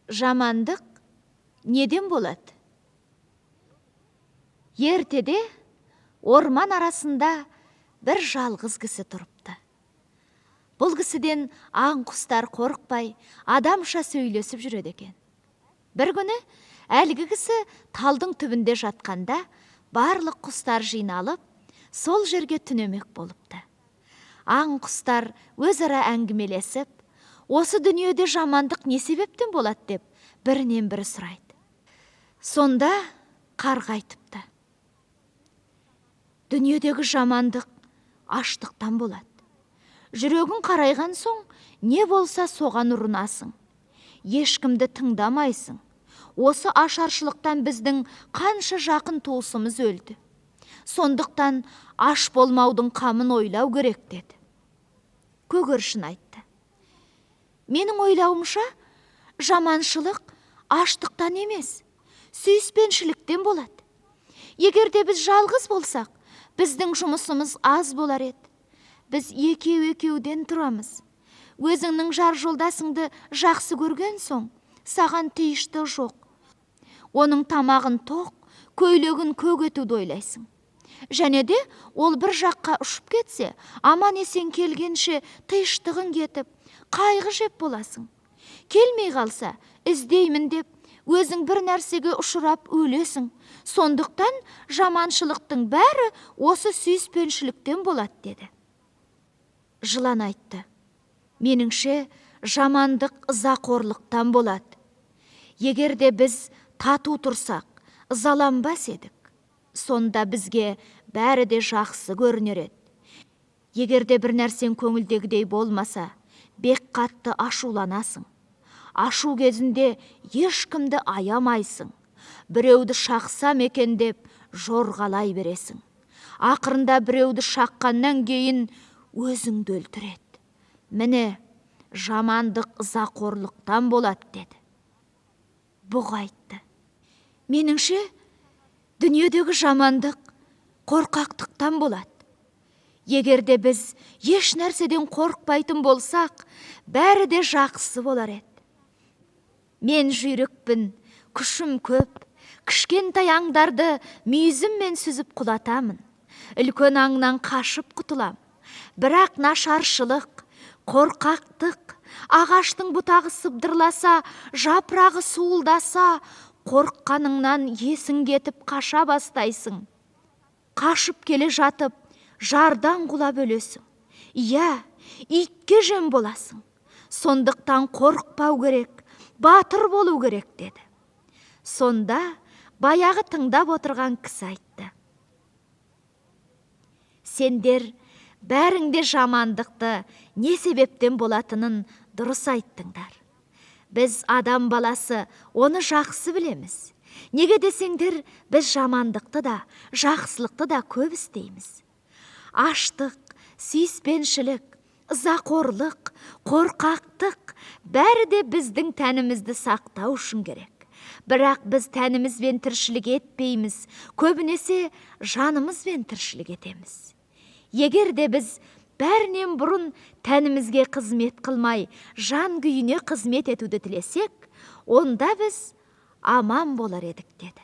Жамандық неден болады? Ертеде орман арасында бір жалғыз кісі тұрыпты. Бұл кісіден аң құстар қорықпай, адамша сөйлесіп жүреді екен. Бір күні әлгі кісі талдың түбінде жатқанда, барлық құстар жиналып, сол жерге түнемек болыпты. Аң құстар өзара әңгімелесіп, осы дүниеде жамандық не себептен болады деп, бірінен бірі сұрайды. Сонда қарға айтыпты: дүниедегі жамандық аштықтан болады. Жүрегің қарайған соң, не болса соған ұрынасың. Ешкімді тыңдамайсың. Осы ашаршылықтан біздің қанша жақын туысымыз өлді. Сондықтан аш болмаудың қамын ойлау керек деді. Көгершін айтты: менің ойлауымша, жаманшылық аштықтан емес, сүйіспеншіліктен болады. Егер де біз жалғыз болсақ, біздің жұмысымыз аз болар еді. Біз екеуден тұрамыз. Өзіңнің жар жолдасыңды жақсы көрген соң, саған тиыштық жоқ. Оның тамағын тоқ, көйлегін көк етуді ойлайсың. Және де ол бір жаққа ұшып кетсе, аман есен келгенше тиыштығын кетіп, қайғы жеп боласың. Келмей қалса, іздеймін деп, өзің бір нәрсеге ұшырап өлесің. Сондықтан жаманшылықтың бәрі осы сүйіспеншіліктен болады деді. Жылан айтты: меніңше, жамандық ызақорлықтан болады. Егер де біз тату тұрсақ, ызаланбас едік. Сонда бізге бәрі де жақсы көрінер еді. Егер де бір нәрсен көңілдегідей болмаса, бек қатты ашуланасың. Ашу кезінде ешкімді аямайсың. Біреуді шақсам екен деп жорғалай бересің. Ақырында біреуді шаққаннан кейін өзіңді өлтіреді. Міне, жамандық ызақорлықтан болады деді. Бұғы айтты: меніңше, дүниедегі жамандық қорқақтықтан болады. Егер де біз еш нәрседен қорықпайтын болсақ, бәрі де жақсы болар еді. Мен жүйрікпін, күшім көп, кішкентай аңдарды мүйізіммен сүзіп құлатамын. Үлкен аңнан қашып құтылам. Бірақ нашаршылық, қорқақтық, ағаштың бұтағы сыбдырласа, жапырағы суылдаса, қорыққаныңнан есің кетіп қаша бастайсың. Қашып келе жатып, жардан құлап өлесің. Иә, итке жем боласың. Сондықтан қорықпау керек, батыр болу керек деді. Сонда баяғы тыңдап отырған кісі айтты: сендер бәріңде жамандықты не себептен болатынын дұрыс айттыңдар. Біз адам баласы оны жақсы білеміз. Неге десеңдер, біз жамандықты да, жақсылықты да көп істейміз. Аштық, сүйіспеншілік, ызақорлық, қорқақтық бәрі де біздің тәнімізді сақтау үшін керек. Бірақ біз тәнімізбен тіршілік етпейміз, көбінесе жанымызбен тіршілік етеміз. Егер де біз бәрінен бұрын тәнімізге қызмет қылмай, жан күйіне қызмет етуді тілесек, онда біз аман болар едік деді.